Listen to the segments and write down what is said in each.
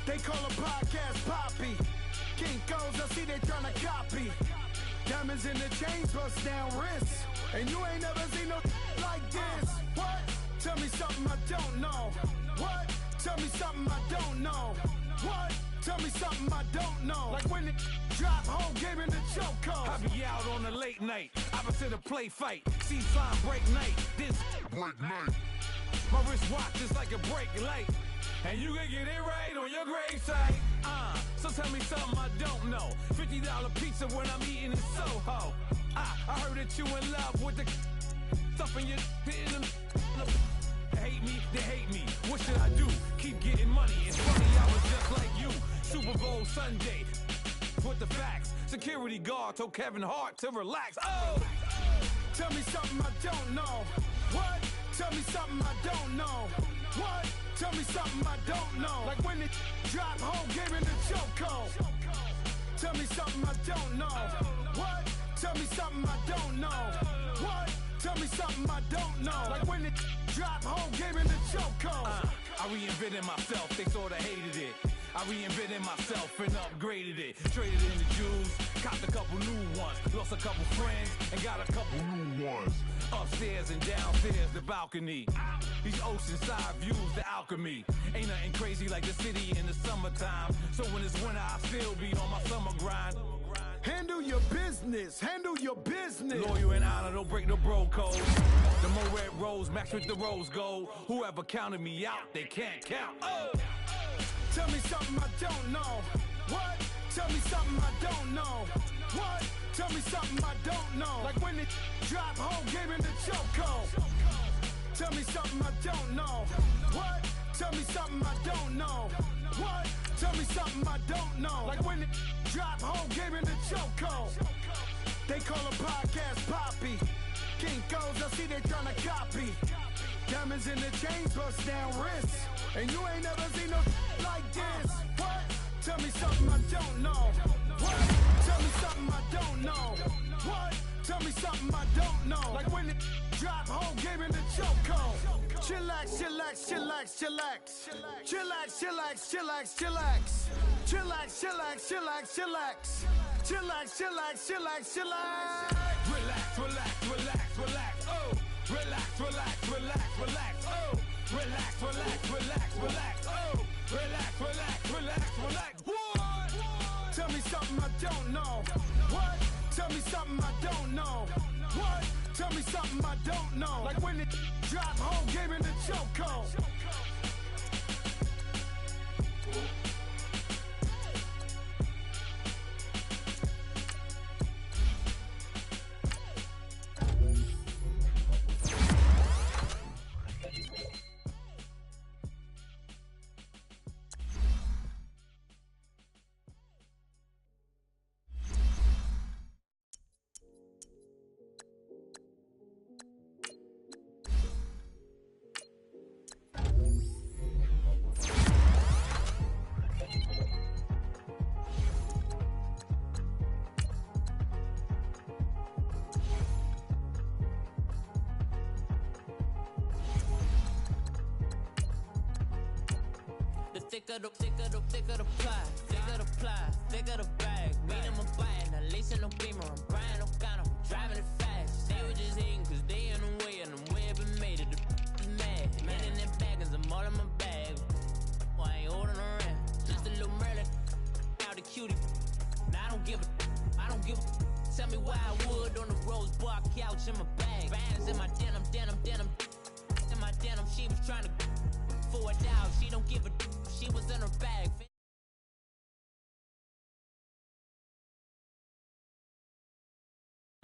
They call a podcast poppy. Kinkos, I see they tryna copy. Diamonds in the chains, bust down wrists. And you ain't never seen no like this. What? Tell me something I don't know. What? Tell me something I don't know. What? Tell me something I don't know. Like when it drop, whole game in the chokehold. I be out on a late night, opposite a play fight. See sign break night, this break night. My wristwatch is like a brake light. And you can get it right on your gravesite. So tell me something I don't know. $50 pizza when I'm eating in Soho. I heard that you in love with the stuff in your hitting them. They hate me, they hate me. What should I do? Keep getting money. It's funny, I was just like you. Super Bowl Sunday. With the facts. Security guard told Kevin Hart to relax. Oh! Tell me something I don't know. What? Tell me something I don't know. What? Tell me something I don't know. Like when it drop, whole game in the chokehold. Tell me something I don't know. What? Tell me something I don't know. What? Tell me something I don't know. Like when it drop, whole game in the chokehold. I reinvented myself, they sorta hated it. I reinvented myself and upgraded it. Traded in the jewels, copped a couple new ones. Lost a couple friends and got a couple new ones. Upstairs and downstairs, the balcony. These oceanside views, the alchemy. Ain't nothing crazy like the city in the summertime. So when it's winter, I still be on my summer grind. Handle your business, handle your business. Loyal and honor, don't break no bro code. The more red rose, match with the rose gold. Whoever counted me out, they can't count. Oh! Tell me something I don't know. What? Tell me something I don't know. What? Tell me something I don't know. Like when it drop, whole game in the chokehold. Tell me something I don't know. What? Tell me something I don't know. What? Tell me something I don't know. Like when it drop, whole game in the chokehold. They call a podcast poppy. Kinkos, I see they tryna copy. Diamonds in the chains, bust down wrists. And you ain't never seen no like this. What? Tell me something I don't know. What? Tell me something I don't know. What? Tell me something I don't know. Like when it drop, whole game in the chokehold. Chillax, chillax, chillax, chillax. Chillax, chillax, chillax, chillax. Chillax, chillax, chillax, chillax. Chillax, chillax, chillax, chillax. Relax, relax, relax, relax. Oh! Relax, relax, relax, relax. Oh! Relax, relax, relax, relax. Oh! Relax, relax, relax, relax. What? Tell me something I don't know. What? Tell me something I don't know. What? Tell me something I don't know. Like when it drop, whole game in the chokehold. Thicker the pie, thicker the ply, thicker the bag. Meet them a buying, a lace in no beamer. I'm Brian O'Connor, driving it fast. They were just hating cause they in the way and I'm way up and made it. The mad, man in them baggins, I'm all in my bag. I ain't holding around, just a little Merlin. Now the cutie, now I don't give a. Tell me why I would on the rose bar couch in my bag. Bands in my denim. In my denim, she was trying to for it out. She don't give a. She was in her bag.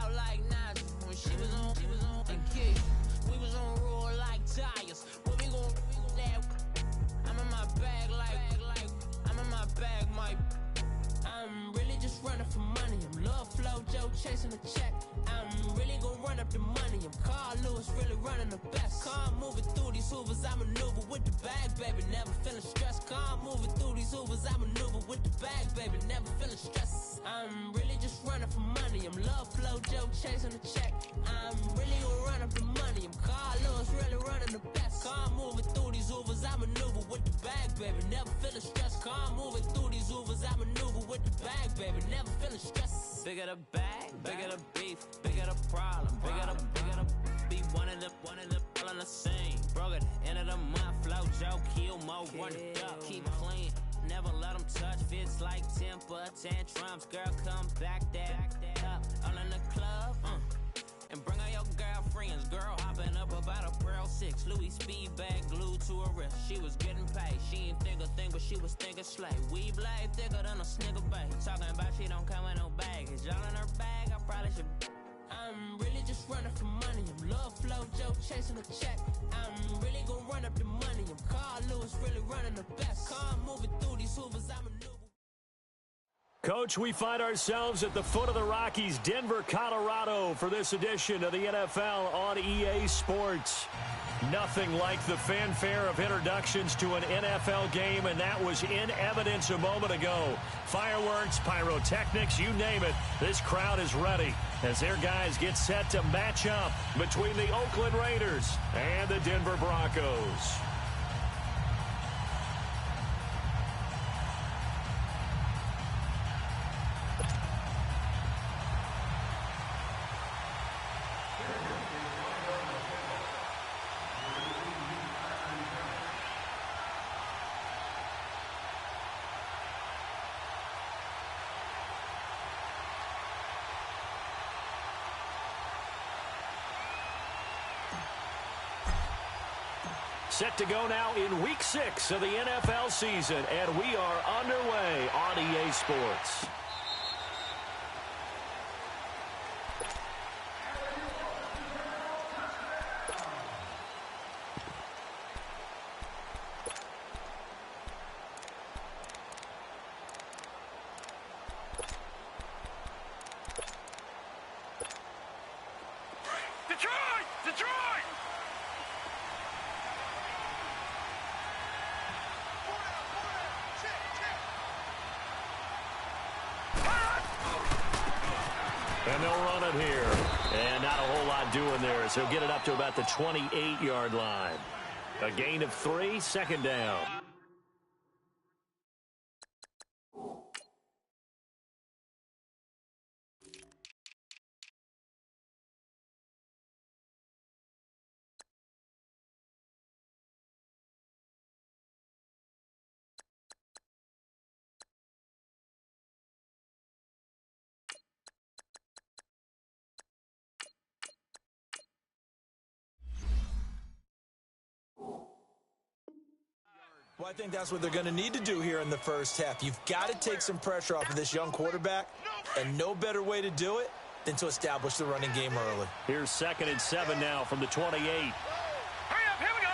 Out like Nas when she was on the kick. We was on roll like tires. What we gon' that? I'm in my bag like I'm in my bag, Mike. I'm really just running for money. I'm Love Flow Joe chasing the check. I'm really gon' run up the money. I'm Carl Lewis, really running the best. Car moving through these hoovers, I maneuver with the bag, baby. Never feeling stressed. Car moving through these hoovers, I maneuver with the bag, baby. Never feeling stressed. I'm really just running for money. I'm Love Flow Joe chasing the check. I'm really gon' run up the money. I'm Carl Lewis, really running the best. Car moving through these hoovers, I maneuver with the bag, baby. Never feeling stressed. Car I'm moving through these Ubers. I maneuver with the bag, baby. Never feeling stressed. Bigger the bag, bigger the beef, bigger the problem, bigger the beef. One of the all in the scene. Broke at the end of the month. Flow Joe, kill mo, run it up, keep clean. Never let them touch, fits like temper tantrums. Girl, come back that up. All in the club, and bring all your girlfriends. Girl, hopping up about a Pearl 6. Louis speed bag glued to her wrist. She was getting paid. She ain't think a thing, but she was thinking slay. We blade thicker than a snigger bag. Talking about she don't come with no baggage. All in her bag, I probably should. I'm really just running for money. I'm love flow Joe chasing a check. I'm really gonna run up the money. I'm Carl Lewis really running the best. Car moving through these Hoovers, I'm a new. Coach, we find ourselves at the foot of the Rockies, Denver, Colorado, for this edition of the NFL on EA Sports. Nothing like the fanfare of introductions to an NFL game, and that was in evidence a moment ago. Fireworks, pyrotechnics, you name it. This crowd is ready as their guys get set to match up between the Oakland Raiders and the Denver Broncos. Set to go now in Week 6 of the NFL season, and we are underway on EA Sports. And they'll run it here. And not a whole lot doing there, so he'll get it up to about the 28-yard line. A gain of 3, second down. Well, I think that's what they're going to need to do here in the first half. You've got to take some pressure off of this young quarterback, and no better way to do it than to establish the running game early. Here's 2nd and 7 now from the 28. Hurry up, here we go.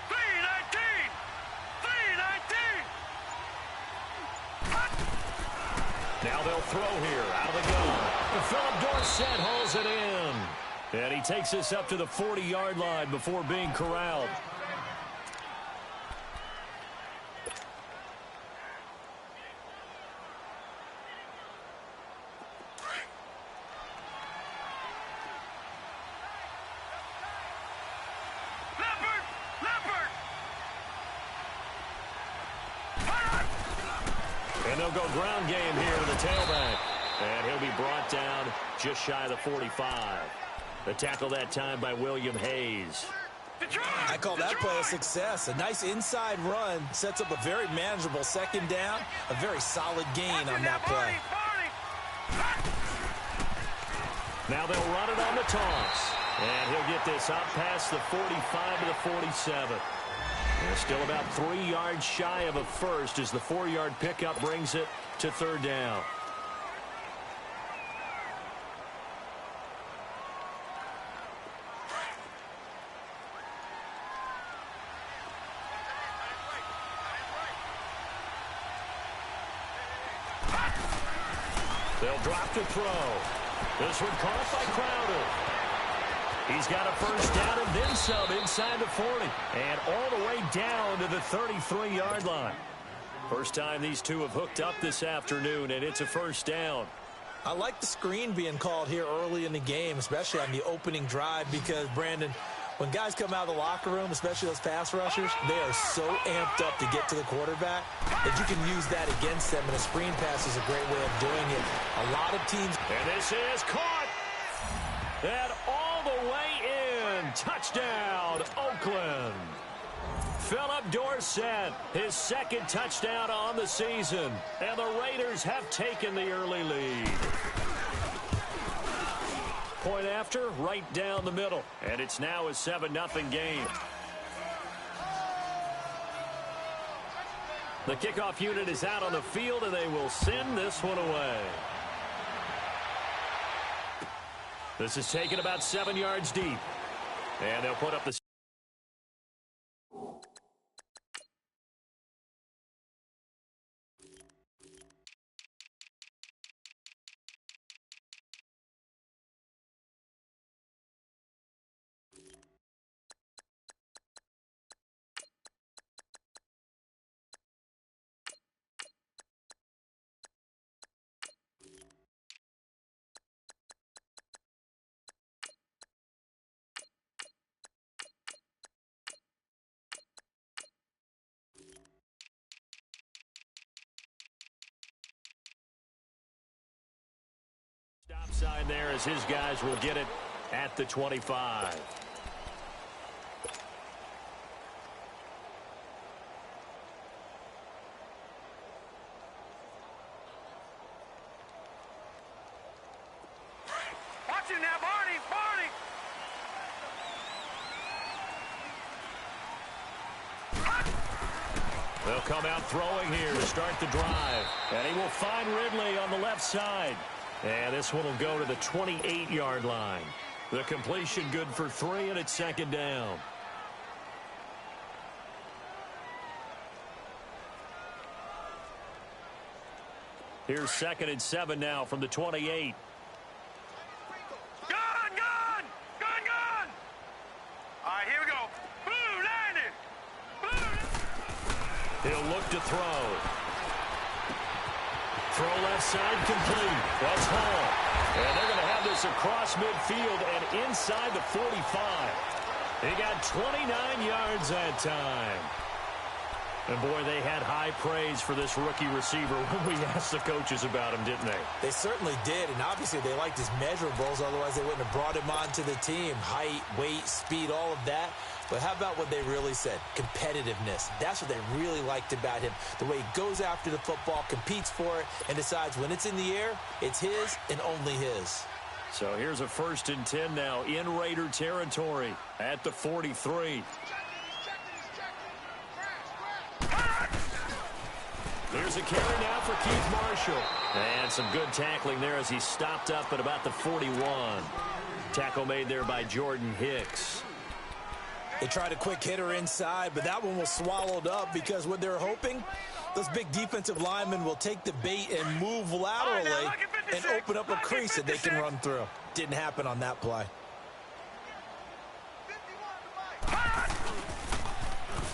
3-19. 3-19. Now they'll throw here out of the gun. Philip Dorsett hauls it in. And he takes this up to the 40-yard line before being corralled. And they'll go ground game here with the tailback. And he'll be brought down just shy of the 45. The tackle that time by William Hayes. I call that play a success. A nice inside run sets up a very manageable second down. A very solid gain on that play. Now they'll run it on the toss. And he'll get this up past the 45 to the 47. They're still about 3 yards shy of a first as the 4-yard pickup brings it to 3rd down. They'll drop to throw. This one caught by Crowder. He's got a first down and then some inside the 40. And all the way down to the 33-yard line. First time these two have hooked up this afternoon, and it's a first down. I like the screen being called here early in the game, especially on the opening drive, because, Brandon, When guys come out of the locker room, especially those pass rushers, they are so amped up to get to the quarterback that you can use that against them, and a screen pass is a great way of doing it. A lot of teams... And this is caught. And all the way in. Touchdown, Oakland. Philip Dorsett, his second touchdown on the season. And the Raiders have taken the early lead. Point after, right down the middle. And it's now a 7-0 game. The kickoff unit is out on the field, and they will send this one away. This is taken about 7 yards deep. And they'll put up the... Stop sign there as his guys will get it at the 25. Watch him now, Barney! Barney! They'll come out throwing here to start the drive. And he will find Ridley on the left side. And this one will go to the 28-yard line. The completion good for 3, and it's second down. Here's 2nd and 7 now from the 28. Gun! Gun! Gun! Gun! All right, here we go. Blue, landed! Blue! He'll look to throw. Throw left side complete. That's Hall. And they're going to have this across midfield and inside the 45. He got 29 yards that time. And, boy, they had high praise for this rookie receiver when we asked the coaches about him, didn't they? They certainly did, and obviously they liked his measurables. Otherwise, they wouldn't have brought him onto the team. Height, weight, speed, all of that. But how about what they really said? Competitiveness. That's what they really liked about him. The way he goes after the football, competes for it, and decides when it's in the air, it's his and only his. So here's a 1st and 10 now in Raider territory at the 43. There's a carry now for Keith Marshall. And some good tackling there as he stopped up at about the 41. Tackle made there by Jordan Hicks. They tried a quick hitter inside, but that one was swallowed up because what they're hoping, those big defensive linemen will take the bait and move laterally and open up a crease that they can run through. Didn't happen on that play.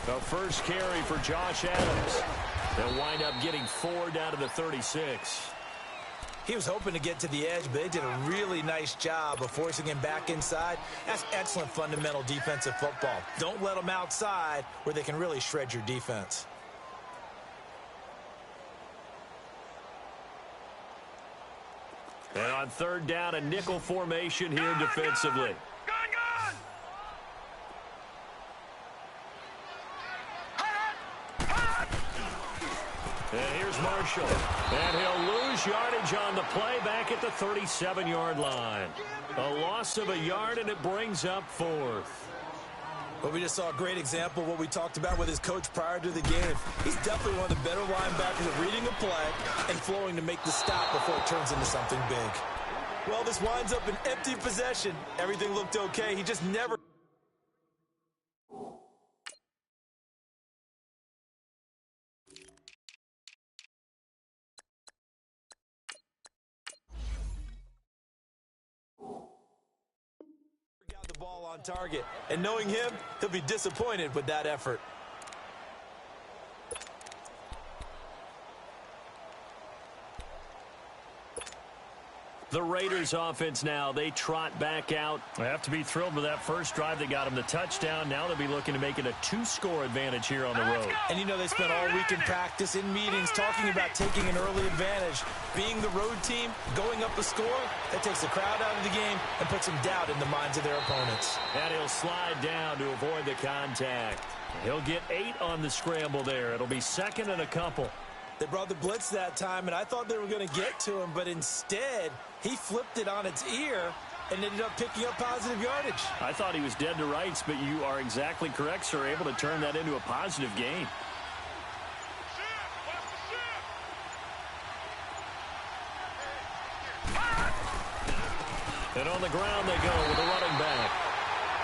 The first carry for Josh Adams. They'll wind up getting 4 down to the 36. He was hoping to get to the edge, but they did a really nice job of forcing him back inside. That's excellent fundamental defensive football. Don't let them outside where they can really shred your defense. And on 3rd down, a nickel formation here defensively. And here's Marshall. And he'll lose yardage on the play back at the 37-yard line. A loss of a yard, and it brings up 4th. But we just saw a great example of what we talked about with his coach prior to the game. He's definitely one of the better linebackers at reading a play and flowing to make the stop before it turns into something big. Well, this winds up an empty possession. Everything looked okay. He just never... got the ball on target. And knowing him, he'll be disappointed with that effort. The Raiders offense now, they trot back out. They have to be thrilled with that first drive that got them the touchdown. Now they'll be looking to make it a 2-score advantage here on the road. And you know they spent all week in practice, in meetings, talking about taking an early advantage. Being the road team, going up a score, that takes the crowd out of the game and puts some doubt in the minds of their opponents. And he'll slide down to avoid the contact. He'll get 8 on the scramble there. It'll be second and a couple. They brought the blitz that time, and I thought they were going to get to him, but instead, he flipped it on its ear and ended up picking up positive yardage. I thought he was dead to rights, but you are exactly correct, sir. Able to turn that into a positive gain. And on the ground they go with a running back.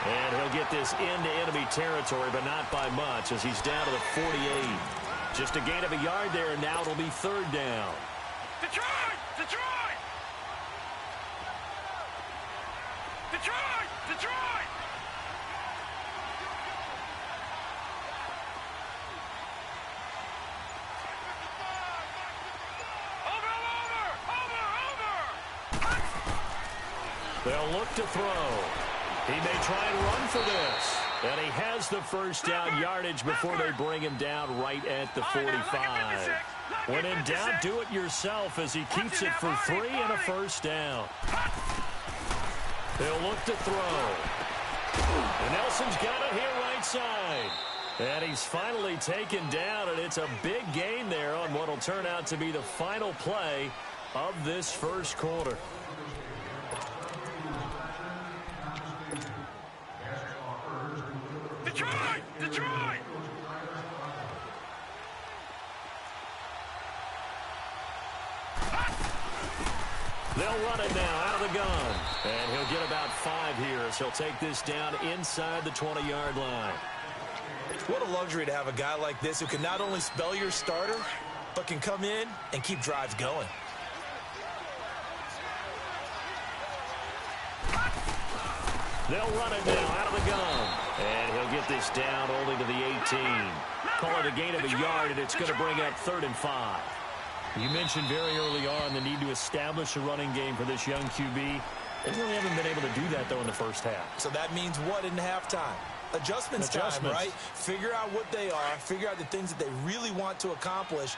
And he'll get this into enemy territory, but not by much as he's down to the 48. Just a gain of a yard there, and now it'll be third down. Detroit! Detroit! Detroit! Detroit! Over! They'll look to throw. He may try and run for this. And he has the first down yardage before they bring him down right at the 45. When in doubt, do it yourself as he keeps it for 3 and a first down. They'll look to throw. And Nelson's got it here right side. And he's finally taken down, and it's a big gain there on what will turn out to be the final play of this first quarter. Detroit! Detroit! They'll run it now out of the gun. And he'll get about 5 here as he'll take this down inside the 20-yard line. What a luxury to have a guy like this who can not only spell your starter, but can come in and keep drives going. They'll run it now out of the gun. And he'll get this down only to the 18. Call it a gain of a yard, and it's going to bring up 3rd and 5. You mentioned very early on the need to establish a running game for this young QB. They really haven't been able to do that, though, in the first half. So that means what in halftime? Adjustments time, right? Figure out what they are, figure out the things that they really want to accomplish,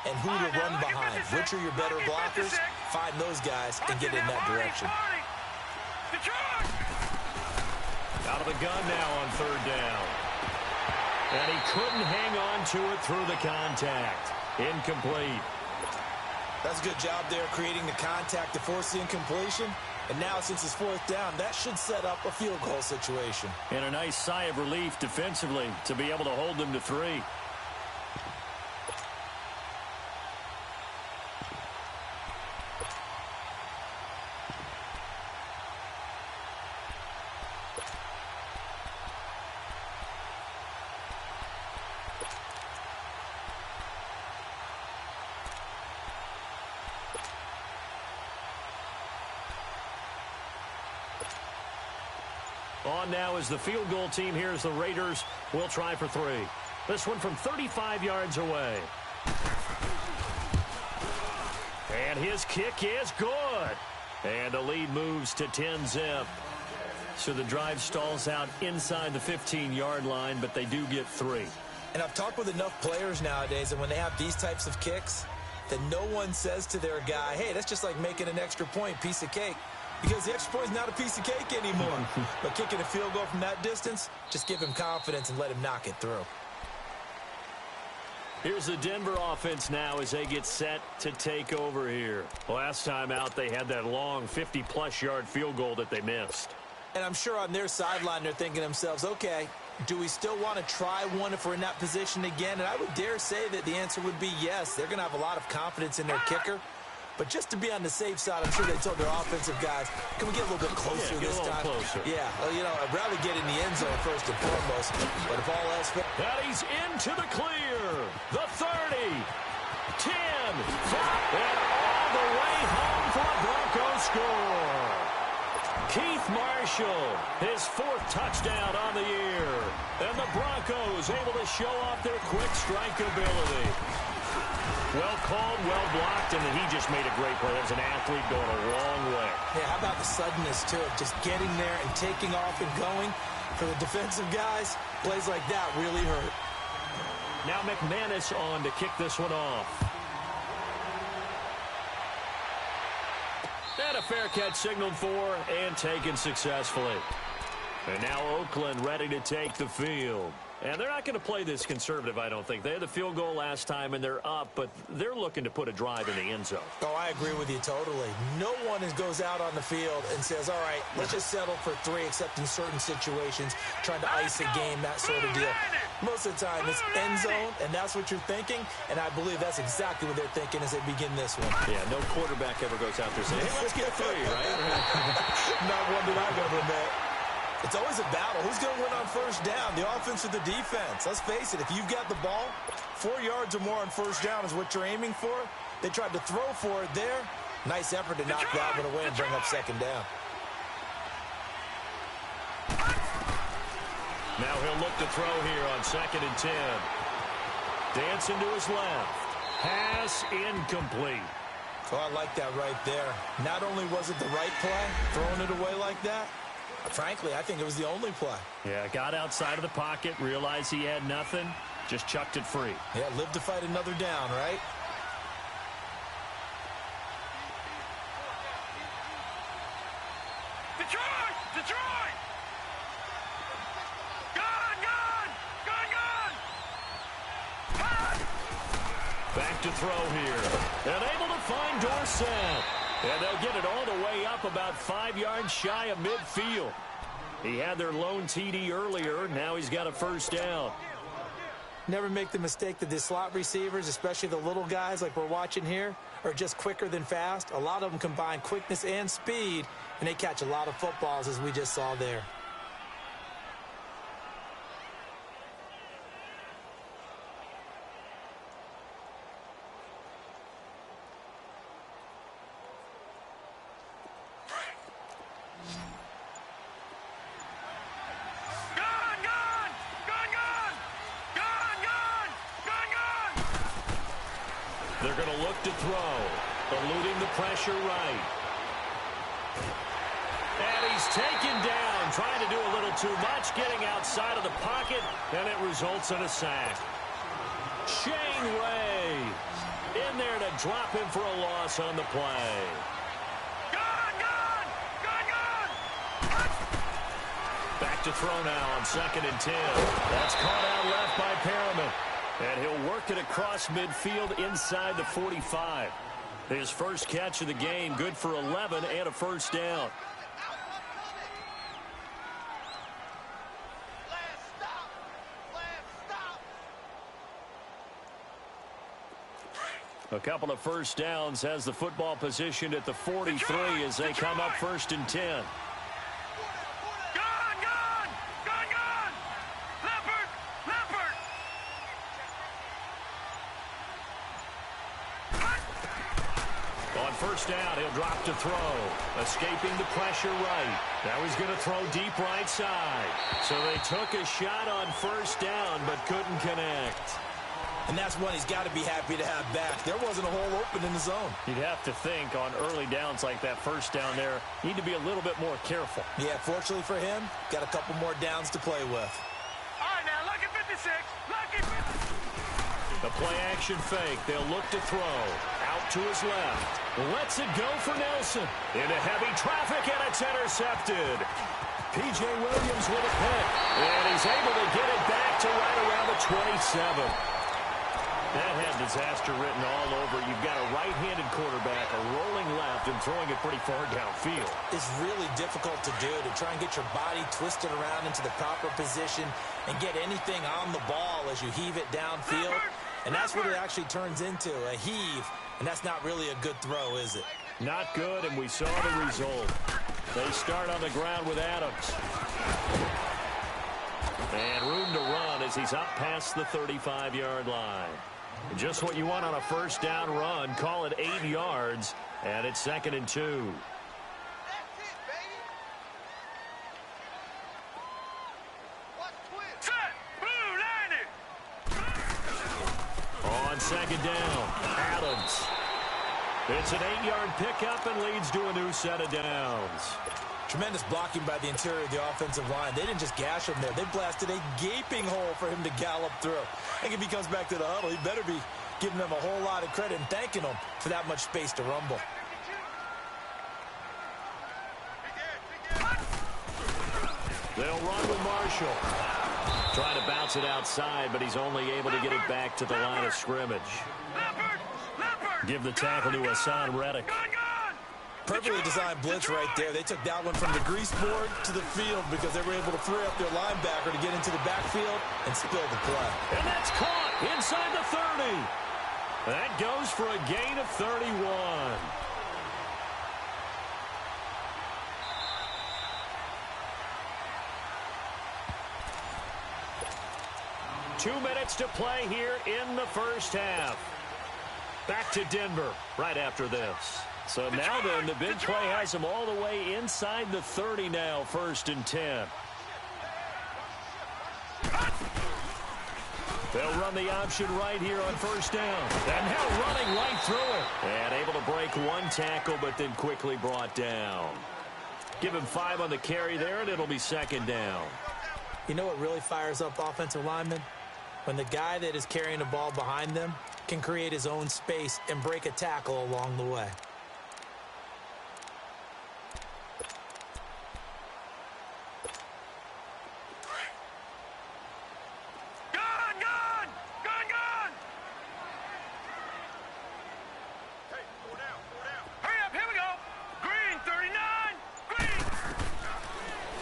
and who to run behind. Which are your better blockers? Find those guys and get in that direction. Out of the gun now on 3rd down. And he couldn't hang on to it through the contact. Incomplete. That's a good job there, creating the contact to force the incompletion. And now, since it's 4th down, that should set up a field goal situation. And a nice sigh of relief defensively to be able to hold them to 3. On now is the field goal team. Here's the Raiders. Will try for 3. This one from 35 yards away. And his kick is good. And the lead moves to 10-zip. So the drive stalls out inside the 15-yard line, but they do get 3. And I've talked with enough players nowadays, and when they have these types of kicks, that no one says to their guy, hey, that's just like making an extra point, piece of cake. Because the extra point is not a piece of cake anymore. But kicking a field goal from that distance, just give him confidence and let him knock it through. Here's the Denver offense now as they get set to take over here. Last time out, they had that long 50-plus yard field goal that they missed. And I'm sure on their sideline, they're thinking to themselves, okay, do we still want to try one if we're in that position again? And I would dare say that the answer would be yes. They're going to have a lot of confidence in their kicker. But just to be on the safe side, I'm sure they told their offensive guys, can we get a little bit closer this time? Closer. Yeah, well, you know, I'd rather get in the end zone first and foremost. But if all else fails. And he's into the clear. The 30, 10, 5, and all the way home for a Broncos score. Keith Marshall, his 4th touchdown on the year. And the Broncos able to show off their quick strike ability. Well called, well blocked, and he just made a great play. That was an athlete going a long way. Yeah, how about the suddenness to it? Just getting there and taking off and going. For the defensive guys, plays like that really hurt. Now McManus on to kick this one off. And a fair catch signaled for and taken successfully. And now Oakland ready to take the field. And they're not going to play this conservative, I don't think. They had the field goal last time, and they're up, but they're looking to put a drive in the end zone. Oh, I agree with you totally. No one goes out on the field and says, all right, let's just settle for 3, except in certain situations, trying to ice a game, that sort of deal. Most of the time, it's end zone, and that's what you're thinking, and I believe that's exactly what they're thinking as they begin this one. Yeah, no quarterback ever goes out there saying, hey, let's get 3, right? Not one that I've ever met. It's always a battle. Who's going to win on first down, the offense or the defense? Let's face it, if you've got the ball, 4 yards or more on first down is what you're aiming for. They tried to throw for it there. Nice effort to knock that one away and bring up second down. Now he'll look to throw here on 2nd and 10. Dancing to his left. Pass incomplete. Oh, I like that right there. Not only was it the right play, throwing it away like that, frankly, I think it was the only play. Yeah, got outside of the pocket, realized he had nothing, just chucked it free. Yeah, live to fight another down, right? Detroit! Detroit! Gone! Gone! Gone! Gone! Back to throw here. And able to find Dorsett. And they'll get it all the way up about 5 yards shy of midfield. He had their lone TD earlier. Now he's got a first down. Never make the mistake that the slot receivers, especially the little guys like we're watching here, are just quicker than fast. A lot of them combine quickness and speed, and they catch a lot of footballs, as we just saw there. They're going to look to throw, eluding the pressure right. And he's taken down, trying to do a little too much, getting outside of the pocket, and it results in a sack. Shane Ray in there to drop him for a loss on the play. Back to throw now on 2nd and 10. That's caught out left by Perriman. And he'll work it across midfield inside the 45. His first catch of the game, good for 11 and a first down. A couple of first downs has the football positioned at the 43 as they come up 1st and 10. First down, he'll drop to throw. Escaping the pressure right. Now he's going to throw deep right side. So they took a shot on first down, but couldn't connect. And that's one he's got to be happy to have back. There wasn't a hole open in the zone. You'd have to think on early downs like that first down there, need to be a little bit more careful. Yeah, fortunately for him, got a couple more downs to play with. All right, now, lucky 56. Lucky 56. The play-action fake. They'll look to throw. Out to his left. Lets it go for Nelson. Into heavy traffic, and it's intercepted. P.J. Williams with a pick. And he's able to get it back to right around the 27. That had disaster written all over. You've got a right-handed quarterback, a rolling left, and throwing it pretty far downfield. It's really difficult to do, to try and get your body twisted around into the proper position and get anything on the ball as you heave it downfield. And that's what it actually turns into, a heave. And that's not really a good throw, is it? Not good, and we saw the result. They start on the ground with Adams. And room to run as he's up past the 35-yard line. Just what you want on a first down run. Call it 8 yards, and it's 2nd and 2. On On second down, Adams. It's an 8-yard pickup and leads to a new set of downs. Tremendous blocking by the interior of the offensive line. They didn't just gash him there. They blasted a gaping hole for him to gallop through. I think if he comes back to the huddle, he better be giving them a whole lot of credit and thanking them for that much space to rumble. They'll run with Marshall. Trying to bounce it outside, but he's only able to get it back to the line of scrimmage. Give the tackle to Hassan Reddick. Perfectly designed blitz right there. They took that one from the grease board to the field because they were able to free up their linebacker to get into the backfield and spill the play. And that's caught inside the 30. That goes for a gain of 31. Two minutes to play here in the first half. Back to Denver right after this. So now then, the big play has them all the way inside the 30 now, 1st and 10. They'll run the option right here on 1st down. And now running right through it. And able to break one tackle, but then quickly brought down. Give him 5 on the carry there, and it'll be 2nd down. You know what really fires up offensive linemen? When the guy that is carrying the ball behind them can create his own space and break a tackle along the way.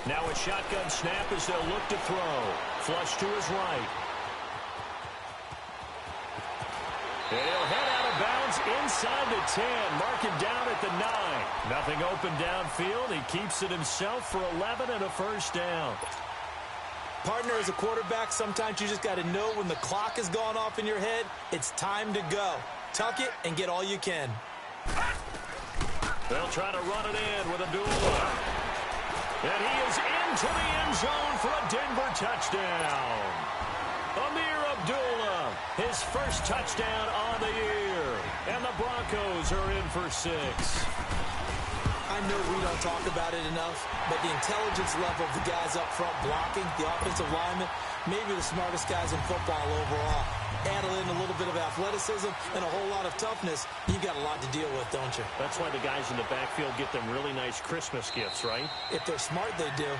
Now a shotgun snap as they'll look to throw. Flush to his right. And he'll head out of bounds inside the 10. Mark him down at the 9. Nothing open downfield. He keeps it himself for 11 and a 1st down. Partner, as a quarterback, sometimes you just got to know when the clock has gone off in your head, it's time to go. Tuck it and get all you can. They'll try to run it in with Abdullah. And he is into the end zone for a Denver touchdown. Amir Abdullah, his first touchdown on the year. And the Broncos are in for 6. I know we don't talk about it enough, but the intelligence level of the guys up front blocking, the offensive linemen, maybe the smartest guys in football overall. Add in a little bit of athleticism and a whole lot of toughness, you got a lot to deal with, don't you? That's why the guys in the backfield get them really nice Christmas gifts, right? If they're smart, they do.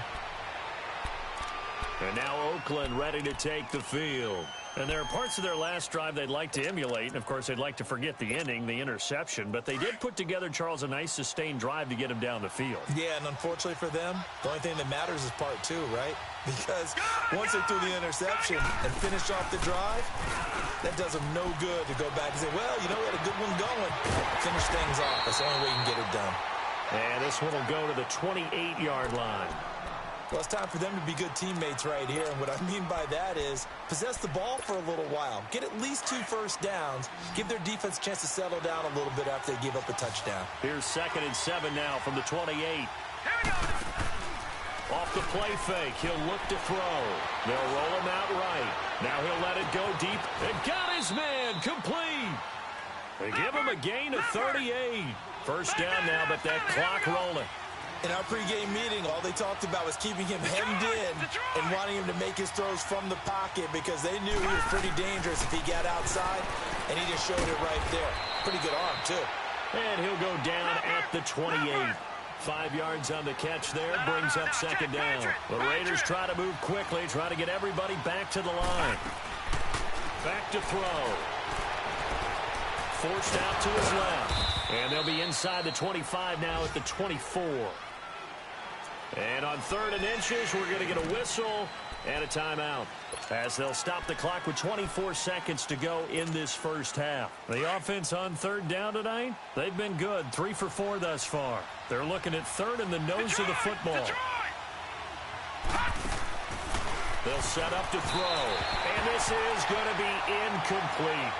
And now Oakland ready to take the field. And there are parts of their last drive they'd like to emulate. And, of course, they'd like to forget the ending, the interception. But they did put together, Charles, a nice sustained drive to get him down the field. Yeah, and unfortunately for them, the only thing that matters is part 2, right? Because once they threw the interception and finished off the drive, that does them no good to go back and say, well, you know, we had a good one going. Finish things off. That's the only way you can get it done. And this one will go to the 28-yard line. Well, it's time for them to be good teammates right here. And what I mean by that is possess the ball for a little while. Get at least 2 first downs. Give their defense a chance to settle down a little bit after they give up a touchdown. Here's 2nd and 7 now from the 28. Off the play fake. He'll look to throw. They'll roll him out right. Now he'll let it go deep. And got his man complete. They give him a gain of 38. First down now, but that clock rolling. In our pregame meeting, all they talked about was keeping him hemmed in and wanting him to make his throws from the pocket because they knew he was pretty dangerous if he got outside, and he just showed it right there. Pretty good arm, too. And he'll go down at the 28. 5 yards on the catch there, brings up 2nd down. The Raiders try to move quickly, try to get everybody back to the line. Back to throw. Forced out to his left. And they'll be inside the 25 now at the 24. And on 3rd and inches, we're going to get a whistle and a timeout as they'll stop the clock with 24 seconds to go in this first half. The offense on 3rd down tonight, they've been good. 3 for 4 thus far. They're looking at 3rd in the nose of the football. They'll set up to throw. And this is going to be incomplete.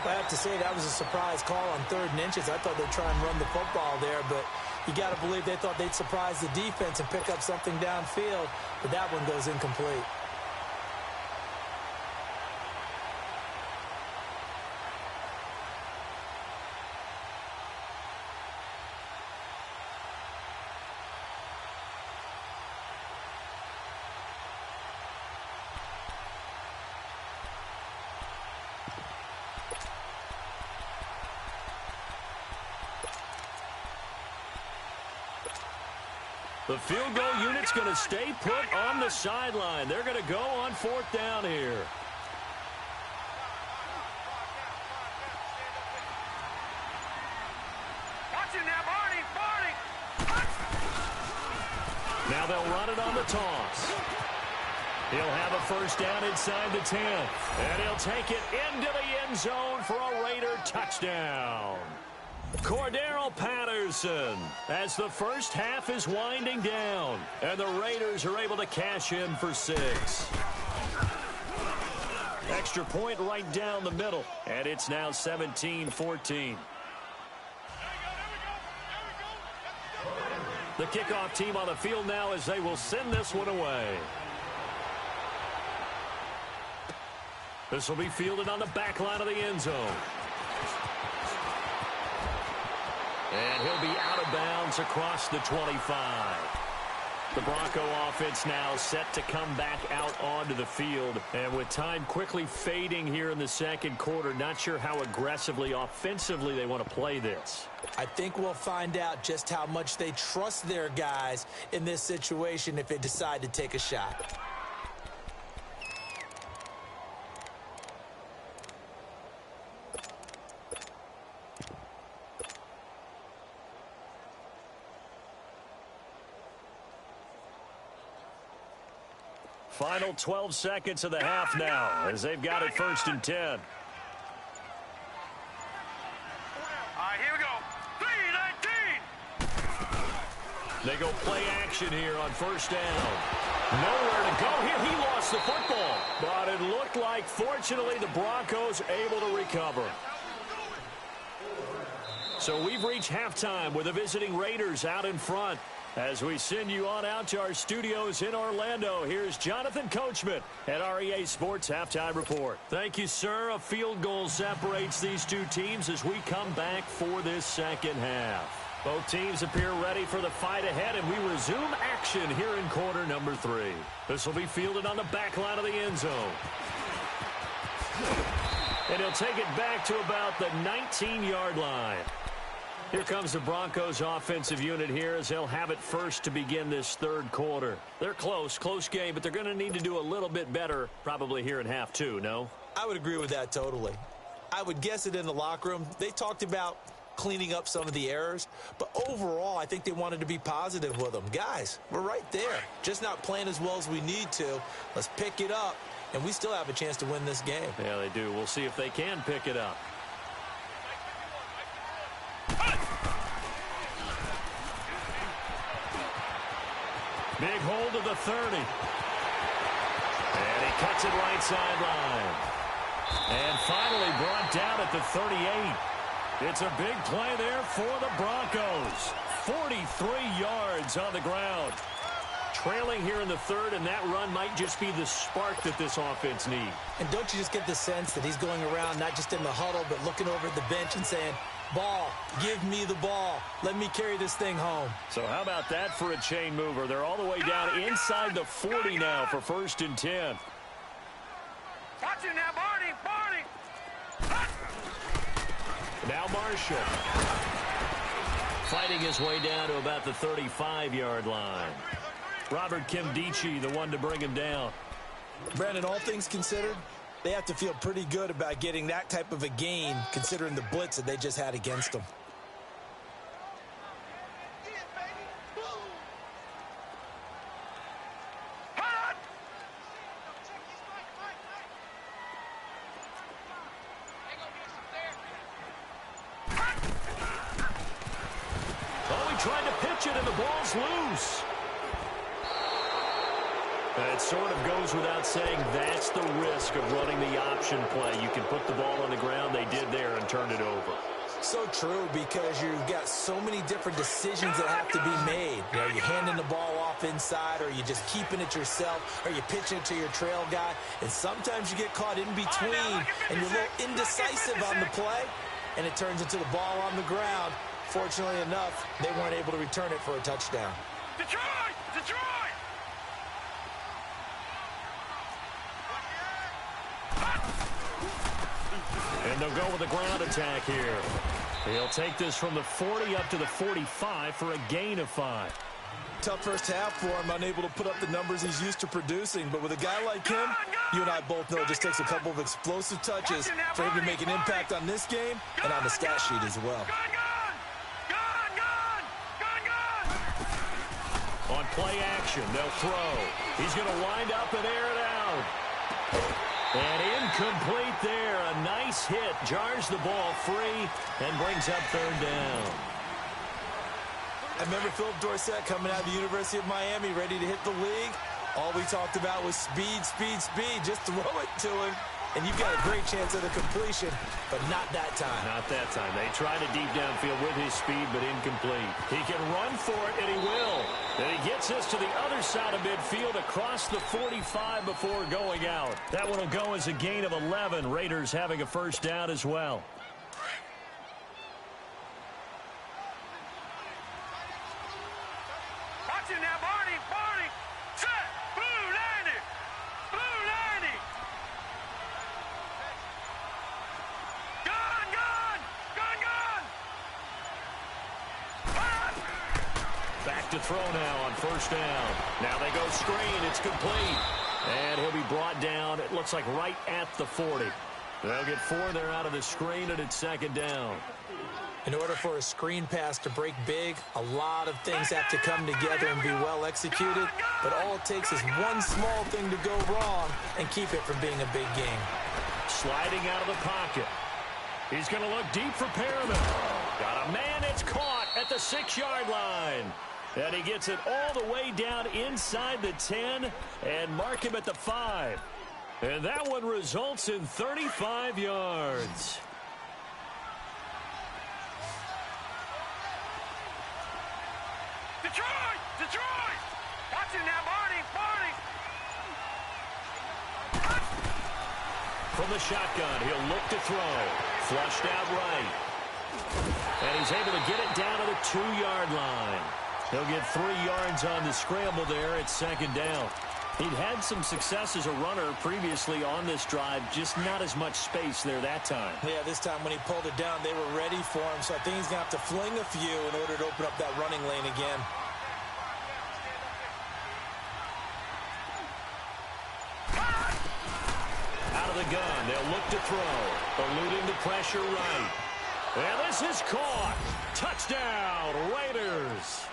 I have to say that was a surprise call on 3rd and inches. I thought they'd try and run the football there, but you got to believe they thought they'd surprise the defense and pick up something downfield, but that one goes incomplete. The field goal unit's going to stay put on the sideline. They're going to go on 4th down here. Now they'll run it on the toss. He'll have a 1st down inside the 10. And he'll take it into the end zone for a Raider touchdown. Cordero Patterson as the first half is winding down. And the Raiders are able to cash in for 6. Extra point right down the middle. And it's now 17-14. The kickoff team on the field now as they will send this one away. This will be fielded on the back line of the end zone. And he'll be out of bounds across the 25. The Bronco offense now set to come back out onto the field. And with time quickly fading here in the second quarter, not sure how aggressively, offensively they want to play this. I think we'll find out just how much they trust their guys in this situation if they decide to take a shot. Final 12 seconds of the half now as they've got it 1st and 10. All right, here we go. 3-19. They go play action here on 1st down. Nowhere to go here. He lost the football. But it looked like, fortunately, the Broncos able to recover. So we've reached halftime with the visiting Raiders out in front. As we send you on out to our studios in Orlando, here's Jonathan Coachman at our EA Sports Halftime Report. Thank you, sir. A field goal separates these two teams as we come back for this second half. Both teams appear ready for the fight ahead, and we resume action here in quarter number 3. This will be fielded on the back line of the end zone. And he'll take it back to about the 19-yard line. Here comes the Broncos offensive unit here as they'll have it first to begin this third quarter. They're close game, but they're going to need to do a little bit better probably here in half 2, no? I would agree with that totally. I would guess it in the locker room. They talked about cleaning up some of the errors, but overall I think they wanted to be positive with them. Guys, we're right there. Just not playing as well as we need to. Let's pick it up, and we still have a chance to win this game. Yeah, they do. We'll see if they can pick it up. Big hold of the 30. And he cuts it right sideline. And finally brought down at the 38. It's a big play there for the Broncos. 43 yards on the ground. Trailing here in the third, and that run might just be the spark that this offense needs. And don't you just get the sense that he's going around not just in the huddle, but looking over at the bench and saying, ball, give me the ball. Let me carry this thing home. So how about that for a chain mover? They're all the way down inside the 40 now for 1st and 10. Watch it now, Barney. Now Marshall. Fighting his way down to about the 35-yard line. Robert Kimdichie, the one to bring him down. Brandon, all things considered, they have to feel pretty good about getting that type of a gain considering the blitz that they just had against them. Oh, he tried to pitch it and the ball's loose. It sort of goes without saying that's the risk of running the option play. You can put the ball on the ground. They did there and turned it over. So true, because you've got so many different decisions that have to be made. You know, you're handing the ball off inside, or you're just keeping it yourself, or you pitch it to your trail guy. And sometimes you get caught in between, and you're a little indecisive on the play, and it turns into the ball on the ground. Fortunately enough, they weren't able to return it for a touchdown. Detroit! And they'll go with a ground attack here. He'll take this from the 40 up to the 45 for a gain of 5. tough first half for him, unable to put up the numbers he's used to producing. But with a guy like him, you and I both know it just takes a couple of explosive touches for him to make an impact on this game and on the stat sheet as well. On play action, they'll throw. He's going to wind up and air it out. And incomplete there. A nice hit. Jars the ball free and brings up third down. I remember Philip Dorsett coming out of the University of Miami ready to hit the league. All we talked about was speed, speed, speed. Just throw it to him, and you've got a great chance at a completion, but not that time. Not that time. They tried a deep downfield with his speed, but incomplete. He can run for it, and he will. And he gets us to the other side of midfield across the 45 before going out. That one will go as a gain of 11. Raiders having a first down as well. Watch it now, Barney, Barney. Set, blue 90. Blue 90. Gun, gun, gun, gun. Back to throw now on first down. Now they go screen. It's complete. And he'll be brought down, it looks like right at the 40. They'll get 4 there out of the screen, and it's second down. In order for a screen pass to break big, a lot of things have to come together and be well executed. But all it takes is one small thing to go wrong and keep it from being a big game. Sliding out of the pocket. He's going to look deep for Perriman. Got a man. It's caught at the 6-yard line. And he gets it all the way down inside the 10 and mark him at the 5. And that one results in 35 yards. Detroit, Detroit. Watch it now, Barney, Barney. From the shotgun, he'll look to throw. Flushed out right. And he's able to get it down to the 2-yard line. He'll get 3 yards on the scramble there at second down. He'd had some success as a runner previously on this drive, just not as much space there that time. Yeah, this time when he pulled it down, they were ready for him. So I think he's going to have to fling a few in order to open up that running lane again. Out of the gun, they'll look to throw. Eluding the pressure right. And this is caught. Touchdown, Raiders.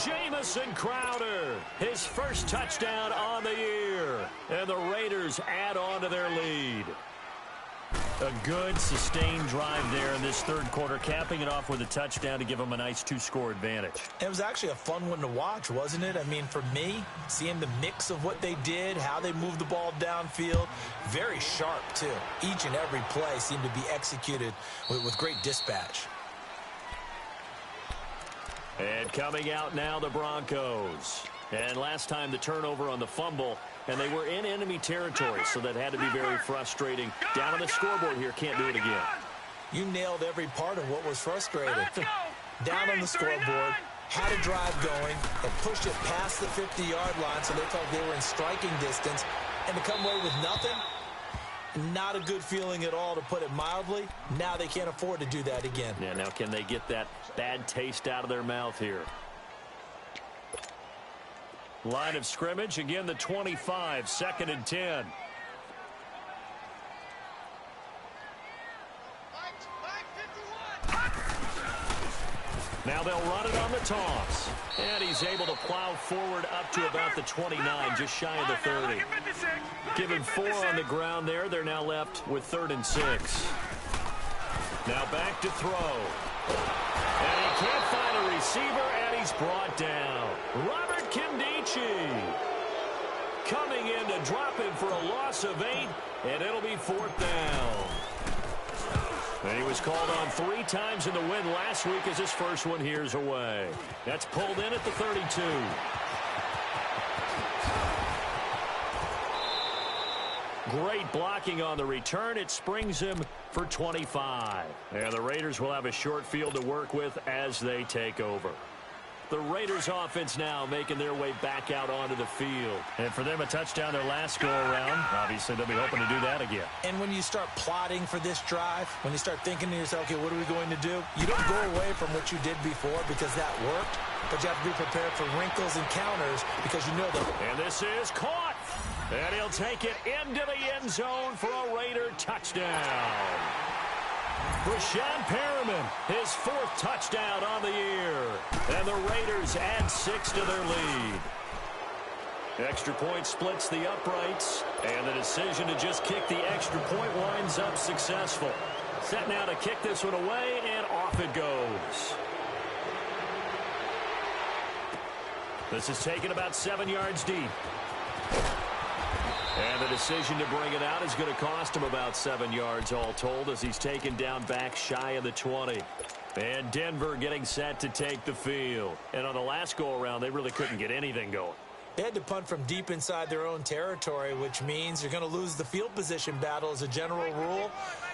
Jamison Crowder, his first touchdown on the year. And the Raiders add on to their lead. A good, sustained drive there in this third quarter, capping it off with a touchdown to give them a nice 2-score advantage. It was actually a fun one to watch, wasn't it? I mean, for me, seeing the mix of what they did, how they moved the ball downfield, very sharp, too. Each and every play seemed to be executed with great dispatch. And coming out now, the Broncos. And last time the turnover on the fumble, and they were in enemy territory, so that had to be very frustrating. Down on the scoreboard here, can't do it again. You nailed every part of what was frustrating. Down on the scoreboard, had a drive going, and pushed it past the 50-yard line so they felt they were in striking distance, and to come away with nothing, not a good feeling at all, to put it mildly. Now they can't afford to do that again. Yeah, now can they get that bad taste out of their mouth here? Line of scrimmage, again the 25, 2nd and 10. Now they'll run it on the toss. And he's able to plow forward up to about the 29, just shy of the 30. Given 4 on the ground there, they're now left with 3rd and 6. Now back to throw. And he can't find a receiver, and he's brought down. Robert Kimdichie coming in to drop him for a loss of 8, and it'll be 4th down. And he was called on 3 times in the win last week as his first one here's away. That's pulled in at the 32. Great blocking on the return. It springs him for 25. And the Raiders will have a short field to work with as they take over. The Raiders offense now making their way back out onto the field. And for them, a touchdown their last go-around. Obviously, they'll be hoping to do that again. And when you start plotting for this drive, when you start thinking to yourself, okay, what are we going to do? You don't go away from what you did before because that worked. but you have to be prepared for wrinkles and counters because you know that. And this is caught. And he'll take it into the end zone for a Raider touchdown. Brashad Perriman, his 4th touchdown on the year. And the Raiders add 6 to their lead. Extra point splits the uprights, and the decision to just kick the extra point winds up successful. Set now to kick this one away, and off it goes. This is taken about 7 yards deep. And the decision to bring it out is going to cost him about 7 yards all told as he's taken down back shy of the 20. And Denver getting set to take the field. And on the last go-around, they really couldn't get anything going. They had to punt from deep inside their own territory, which means you're going to lose the field position battle as a general rule.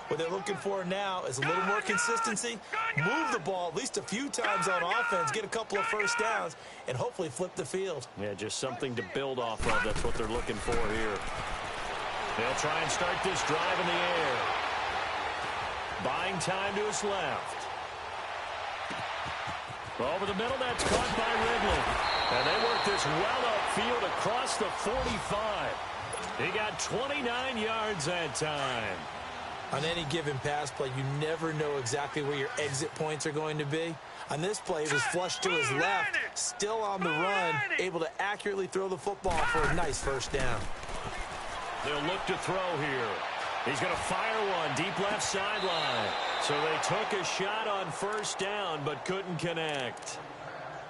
What they're looking for now is a little more consistency, move the ball at least a few times on offense, get a couple of first downs, and hopefully flip the field. Yeah, just something to build off of. That's what they're looking for here. They'll try and start this drive in the air. Buying time to his left. Over the middle, that's caught by Ridley. And they work this well upfield across the 45. He got 29 yards that time. On any given pass play, you never know exactly where your exit points are going to be. On this play, he was flushed to his left, still on the run, able to accurately throw the football for a nice first down. They'll look to throw here. He's going to fire one deep left sideline. So they took a shot on first down but couldn't connect.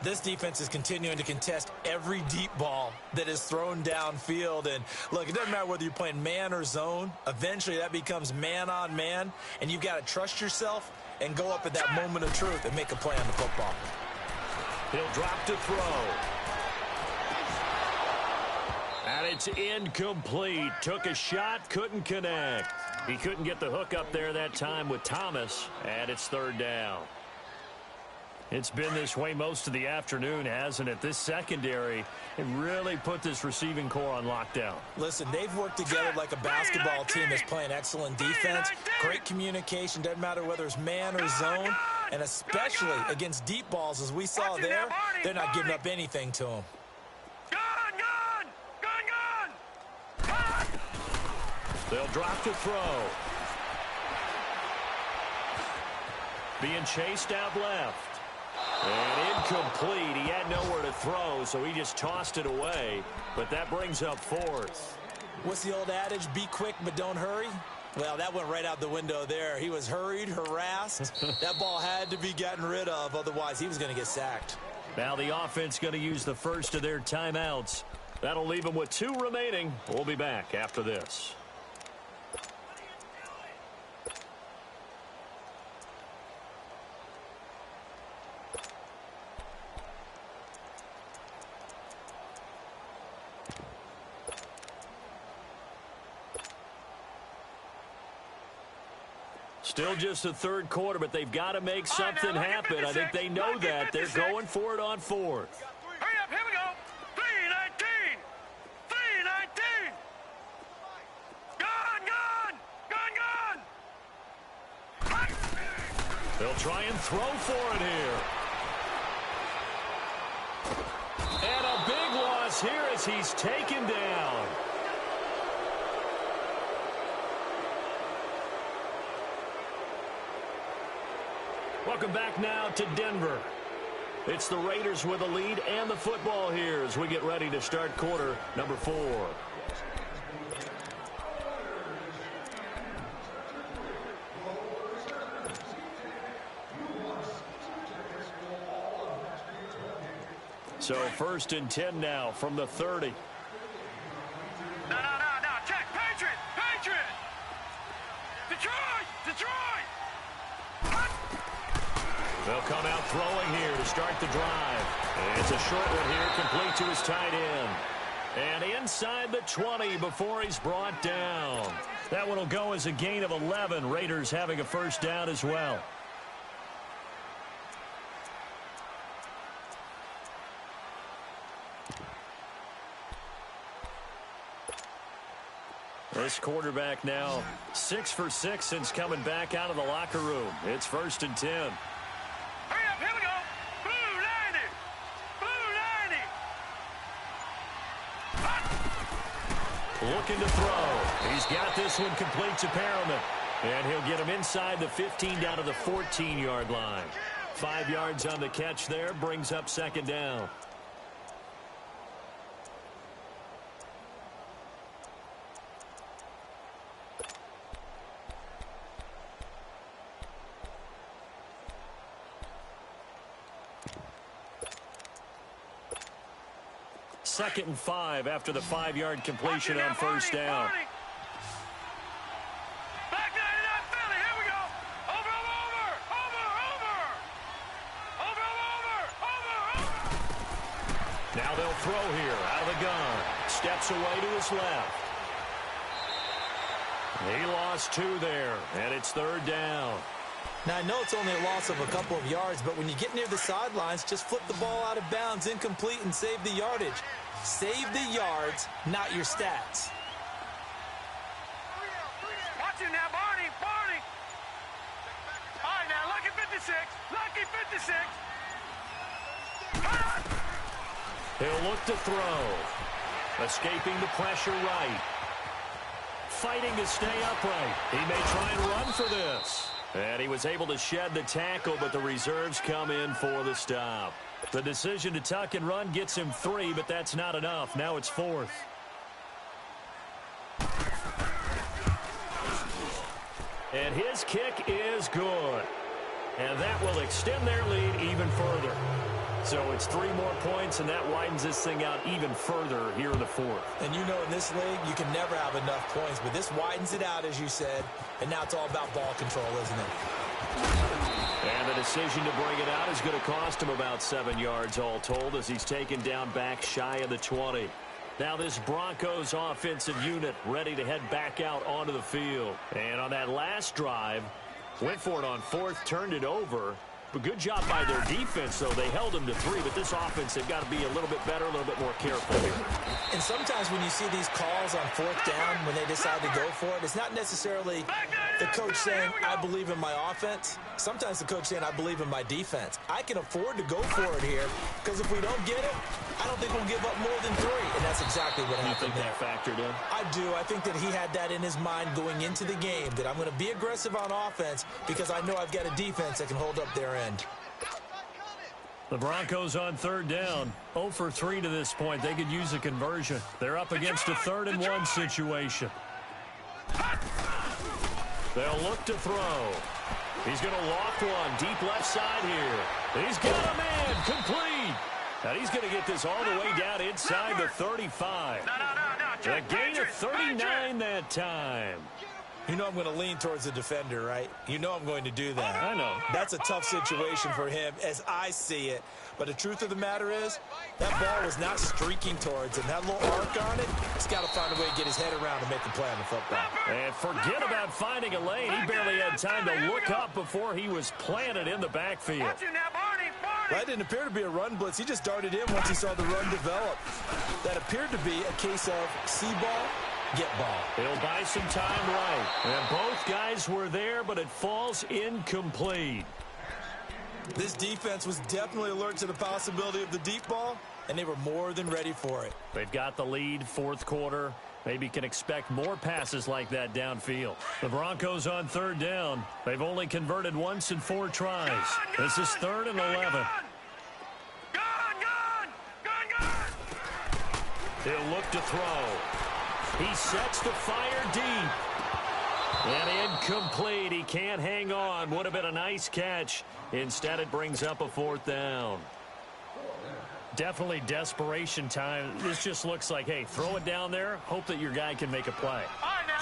This defense is continuing to contest every deep ball that is thrown downfield. And, look, it doesn't matter whether you're playing man or zone. Eventually that becomes man on man, and you've got to trust yourself and go up at that moment of truth and make a play on the football. He'll drop to throw. And it's incomplete. Took a shot, couldn't connect. He couldn't get the hook up there that time with Thomas, and it's 3rd down. It's been this way most of the afternoon, hasn't it? This secondary, it really put this receiving core on lockdown. Listen, they've worked together like a basketball team that's playing excellent defense, great communication, doesn't matter whether it's man or zone, and especially against deep balls, as we saw there, they're not giving up anything to them. They'll drop to throw. Being chased out left. And incomplete. He had nowhere to throw, so he just tossed it away. But that brings up 4th. What's the old adage? Be quick, but don't hurry? Well, that went right out the window there. He was hurried, harassed. That ball had to be gotten rid of, otherwise he was going to get sacked. Now the offense going to use the first of their timeouts. That'll leave them with 2 remaining. We'll be back after this. Still just the 3rd quarter, but they've got to make something happen. I think they know that. They're going for it on 4th. Hurry up, here we go. 3-19. 3-19. Gone. They'll try and throw for it here. And a big loss here as he's taken down. Welcome back now to Denver. It's the Raiders with a lead and the football here as we get ready to start quarter number 4. So 1st and 10 now from the 30. No. Check. Patriot. Detroit. They'll come out throwing here to start the drive. And it's a short one here, complete to his tight end. And inside the 20 before he's brought down. That one will go as a gain of 11. Raiders having a first down as well. This quarterback now 6 for 6 since coming back out of the locker room. It's 1st and 10. Hurry up, here we go. Blue 90. looking to throw. He's got this one complete to Perriman. And he'll get him inside the 15 down to the 14-yard line. 5 yards on the catch there, brings up second down. Second and 5 after the 5-yard completion on first down. Now they'll throw here out of the gun. Steps away to his left. He lost 2 there, and it's third down. Now, I know it's only a loss of a couple of yards, but when you get near the sidelines, just flip the ball out of bounds, incomplete, and save the yardage. Save the yards, not your stats. Watch it now, Barney, Barney. All right, now, lucky 56, lucky 56. He'll look to throw. Escaping the pressure right. Fighting to stay upright. He may try and run for this. And he was able to shed the tackle, but the reserves come in for the stop. The decision to tuck and run gets him 3, but that's not enough. Now it's 4th. And his kick is good. And that will extend their lead even further. So it's 3 more points, and that widens this thing out even further here in the 4th. And you know in this league, you can never have enough points, but this widens it out, as you said, and now it's all about ball control, isn't it? And the decision to bring it out is going to cost him about 7 yards all told as he's taken down back shy of the 20. Now this Broncos offensive unit ready to head back out onto the field. And on that last drive, went for it on 4th, turned it over. But good job by their defense, though. They held them to 3, but this offense, they've got to be a little bit better, a little bit more careful here. And sometimes when you see these calls on 4th down, when they decide to go for it, it's not necessarily the coach saying, I believe in my offense. Sometimes the coach saying, I believe in my defense. I can afford to go for it here, because if we don't get it, I don't think we'll give up more than 3. And that's exactly what happened there. You think that factored in? I do. I think that he had that in his mind going into the game, that I'm going to be aggressive on offense because I know I've got a defense that can hold up their end. The Broncos on 3rd down. 0 for 3 to this point. They could use a conversion. They're up against a 3rd and 1 situation. They'll look to throw. He's going to loft one deep left side here. He's got a man complete. And he's going to get this all the way down inside the 35. A gain of 39 that time. You know I'm going to lean towards the defender, right? You know I'm going to do that. I know. That's a tough situation for him as I see it. But the truth of the matter is, that ball was not streaking towards him. That little arc on it, he's got to find a way to get his head around and make the play on the football. And forget about finding a lane. He barely had time to look up before he was planted in the backfield. That didn't appear to be a run blitz. He just darted in once he saw the run develop. That appeared to be a case of see ball, get ball. He'll buy some time right. And both guys were there, but it falls incomplete. This defense was definitely alert to the possibility of the deep ball, and they were more than ready for it. They've got the lead, 4th quarter. Maybe can expect more passes like that downfield. The Broncos on 3rd down. They've only converted once in 4 tries. This is 3rd and 11. He'll look to throw. He sets the fire deep. And incomplete. He can't hang on. Would have been a nice catch. Instead, it brings up a 4th down. Definitely desperation time. This just looks like, hey, throw it down there, hope that your guy can make a play.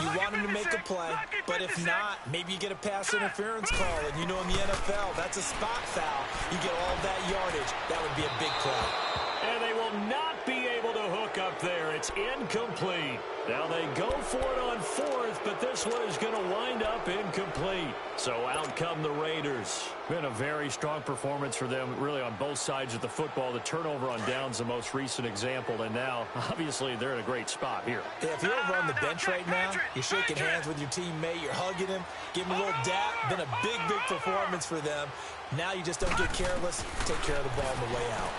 You want him to make a play, but if not, maybe you get a pass interference call, and you know in the NFL, that's a spot foul. You get all that yardage. That would be a big play. And they will not be able to hook up there. It's incomplete. Now they go for it on 4th, but this one is going to wind up incomplete. So out come the Raiders. Been a very strong performance for them, really on both sides of the football. The turnover on downs, the most recent example, and now, obviously, they're in a great spot here. Yeah, if you're over on the bench right now, you're shaking hands with your teammate, you're hugging him, giving him a little dap. Been a big, big performance for them. Now you just don't get careless. Take care of the ball on the way out.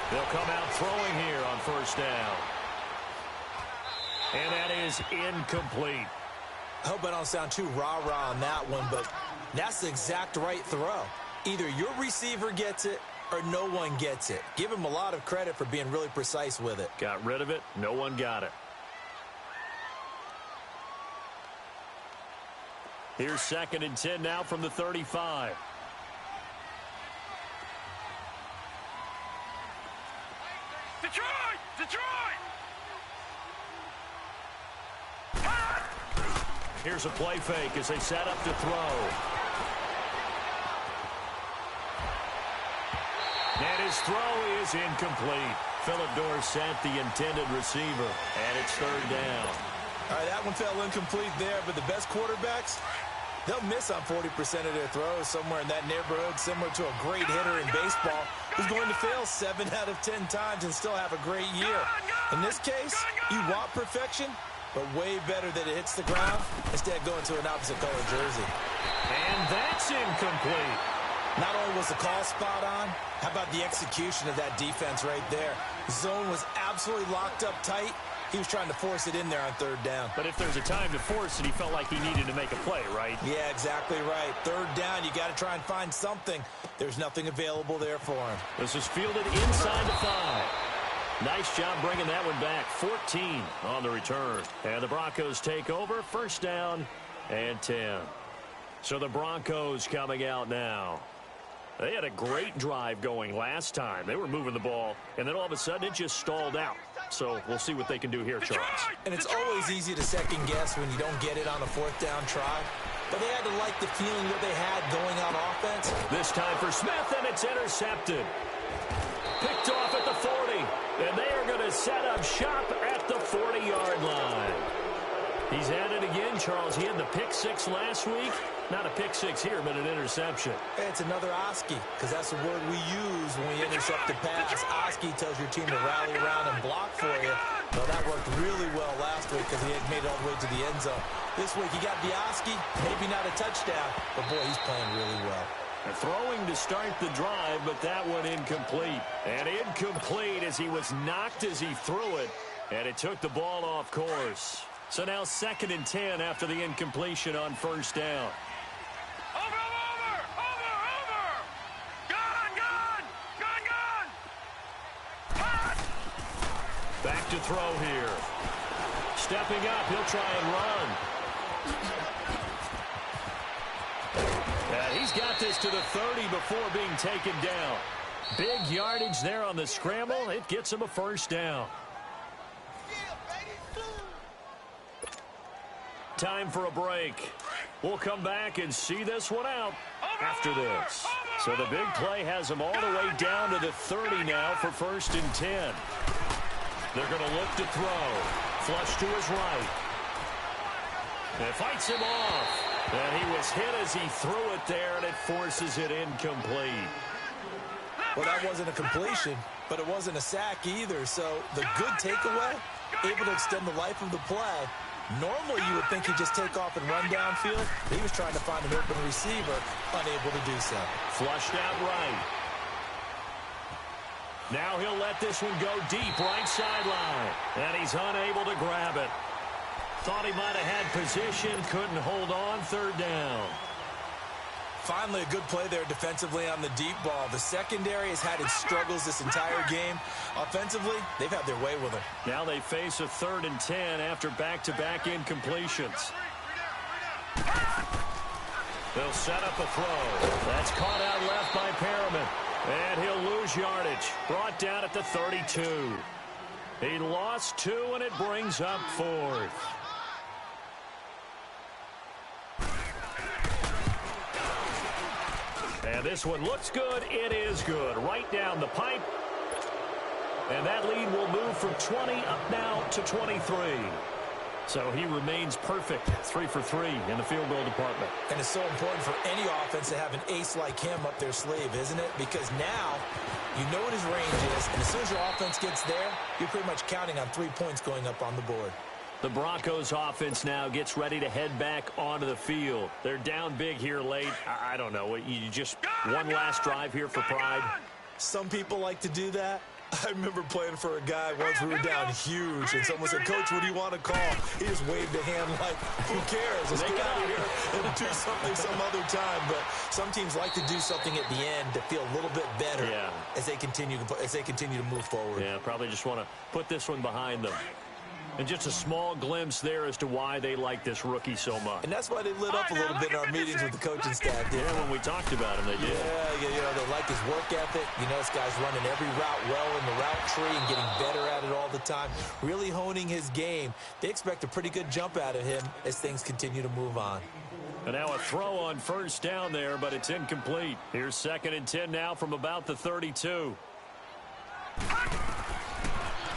They'll come out throwing here on 1st down. And that is incomplete. I hope I don't sound too rah-rah on that one, but that's the exact right throw. Either your receiver gets it or no one gets it. Give him a lot of credit for being really precise with it. Got rid of it. No one got it. Here's 2nd and 10 now from the 35. Detroit! Detroit! Here's a play fake as they set up to throw. And his throw is incomplete. Philip Dorsett, the intended receiver. And it's 3rd down. All right, that one fell incomplete there, but the best quarterbacks, they'll miss on 40% of their throws, somewhere in that neighborhood, similar to a great hitter in baseball who's going to fail 7 out of 10 times and still have a great year. In this case, you want perfection, but way better that it hits the ground instead of going to an opposite color jersey. And that's incomplete. Not only was the call spot on, how about the execution of that defense right there? Zone was absolutely locked up tight. He was trying to force it in there on 3rd down. But if there's a time to force it, he felt like he needed to make a play, right? Yeah, exactly right. 3rd down, you got to try and find something. There's nothing available there for him. This is fielded inside the 5. Nice job bringing that one back. 14 on the return. And the Broncos take over. 1st down and 10. So the Broncos coming out now. They had a great drive going last time. They were moving the ball, and then all of a sudden it just stalled out. So we'll see what they can do here, Charles. And it's always easy to second guess when you don't get it on a 4th down try. But they had to like the feeling that they had going on offense. This time for Smith, and it's intercepted. Picked off at the 40, and they are going to set up shop at the 40-yard line. He's at it again, Charles. He had the pick 6 last week. Not a pick 6 here, but an interception. It's another Oski, because that's the word we use when we intercept the pass. Oski tells your team to rally around and block for you. Well, that worked really well last week because he had made it all the way to the end zone. This week, he got the Oski, maybe not a touchdown, but boy, he's playing really well. Throwing to start the drive, but that one incomplete. And incomplete as he was knocked as he threw it, and it took the ball off course. So now 2nd and 10 after the incompletion on 1st down. Back to throw here. Stepping up, he'll try and run. And he's got this to the 30 before being taken down. Big yardage there on the scramble. It gets him a 1st down. Time for a break. We'll come back and see this one out after this. So the big play has him all the way down to the 30 now for 1st and 10. They're going to look to throw. Flush to his right. And fights him off. And he was hit as he threw it there, and it forces it incomplete. Well, that wasn't a completion, but it wasn't a sack either. So the good takeaway, able to extend the life of the play. Normally, you would think he'd just take off and run downfield. He was trying to find an open receiver, unable to do so. Flushed out right. Now he'll let this one go deep right sideline. And he's unable to grab it. Thought he might have had position, couldn't hold on. 3rd down. Finally, a good play there defensively on the deep ball. The secondary has had its struggles this entire game. Offensively, they've had their way with him. Now they face a 3rd and 10 after back-to-back incompletions. They'll set up a throw. That's caught out left by Perriman. And he'll lose yardage. Brought down at the 32. He lost 2, and it brings up 4th. And this one looks good. It is good. Right down the pipe. And that lead will move from 20 up now to 23. So he remains perfect. 3 for 3 in the field goal department. And it's so important for any offense to have an ace like him up their sleeve, isn't it? Because now you know what his range is. And as soon as your offense gets there, you're pretty much counting on 3 points going up on the board. The Broncos offense now gets ready to head back onto the field. They're down big here late. I don't know. You just one last drive here for pride. Some people like to do that. I remember playing for a guy once. We were down huge, and someone said, "Coach, what do you want to call?" He just waved a hand like, "Who cares? Let's get out of here and do something some other time." But some teams like to do something at the end to feel a little bit better as they continue to move forward. Yeah, probably just want to put this one behind them. And just a small glimpse there as to why they like this rookie so much. And that's why they lit up a little bit in our meetings with the coaching staff. Yeah, when we talked about him, they did. Yeah, you know, they like his work ethic. You know, this guy's running every route well in the route tree and getting better at it all the time, really honing his game. They expect a pretty good jump out of him as things continue to move on. And now a throw on first down there, but it's incomplete. Here's 2nd and 10 now from about the 32.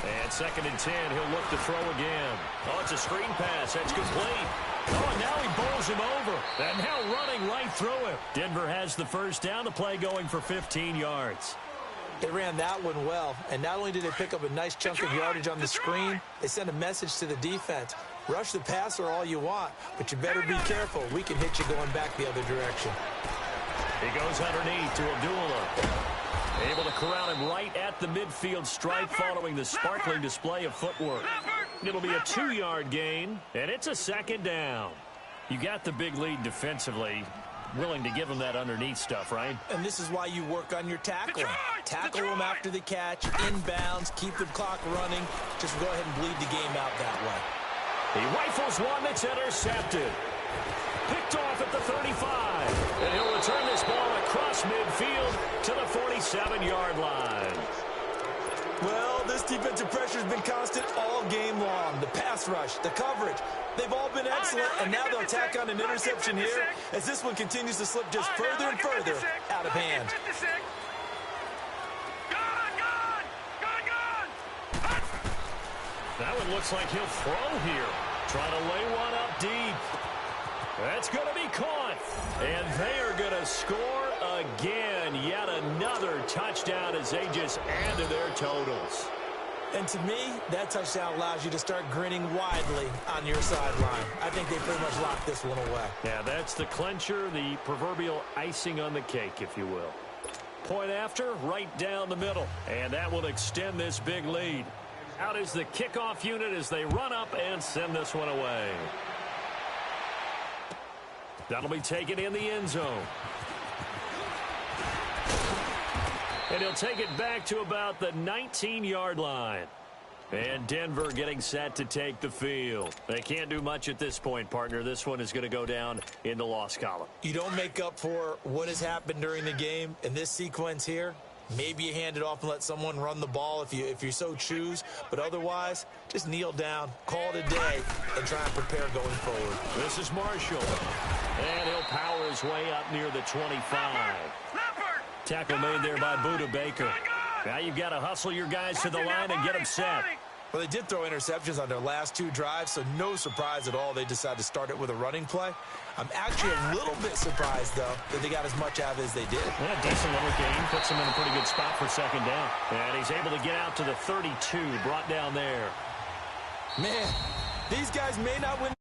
And 2nd and 10, he'll look to throw again. Oh, it's a screen pass. That's complete. Oh, and now he bowls him over. And now running right through him. Denver has the first down. The play going for 15 yards. They ran that one well, and not only did they pick up a nice chunk of yardage on the screen, they sent a message to the defense. Rush the passer all you want, but you better be careful. We can hit you going back the other direction. He goes underneath to Abdullah. Able to corral him right at the midfield stripe following the sparkling display of footwork. It'll be a 2-yard gain, and it's a 2nd down. You got the big lead defensively. Willing to give him that underneath stuff, right? And this is why you work on your tackling. Tackle him after the catch, inbounds, keep the clock running. Just go ahead and bleed the game out that way. He rifles one that's intercepted. Picked off at the 35. And he'll return this ball across midfield to the 47-yard line. Well, this defensive pressure has been constant all game long. The pass rush, the coverage, they've all been excellent, and now they'll tack on an interception here as this one continues to slip just further and further out of hand. That one looks like he'll throw here. Trying to lay one up deep. That's going to be caught. And they are going to score again. Yet another touchdown as they just add to their totals. And to me, that touchdown allows you to start grinning widely on your sideline. I think they pretty much locked this one away. Yeah, that's the clincher, the proverbial icing on the cake, if you will. Point after, right down the middle. And that will extend this big lead. Out is the kickoff unit as they run up and send this one away. That'll be taken in the end zone. And he'll take it back to about the 19-yard line. And Denver getting set to take the field. They can't do much at this point, partner. This one is going to go down in the loss column. You don't make up for what has happened during the game in this sequence here. Maybe you hand it off and let someone run the ball if you so choose. But otherwise, just kneel down, call it a day, and try and prepare going forward. This is Marshall. And he'll power his way up near the 25. Tackle made there by Buda Baker. Now you've got to hustle your guys to the line and get them set. Well, they did throw interceptions on their last 2 drives, so no surprise at all they decided to start it with a running play. I'm actually a little bit surprised, though, that they got as much out of it as they did. Yeah, decent little game. Puts him in a pretty good spot for 2nd down. And he's able to get out to the 32, brought down there. Man, these guys may not win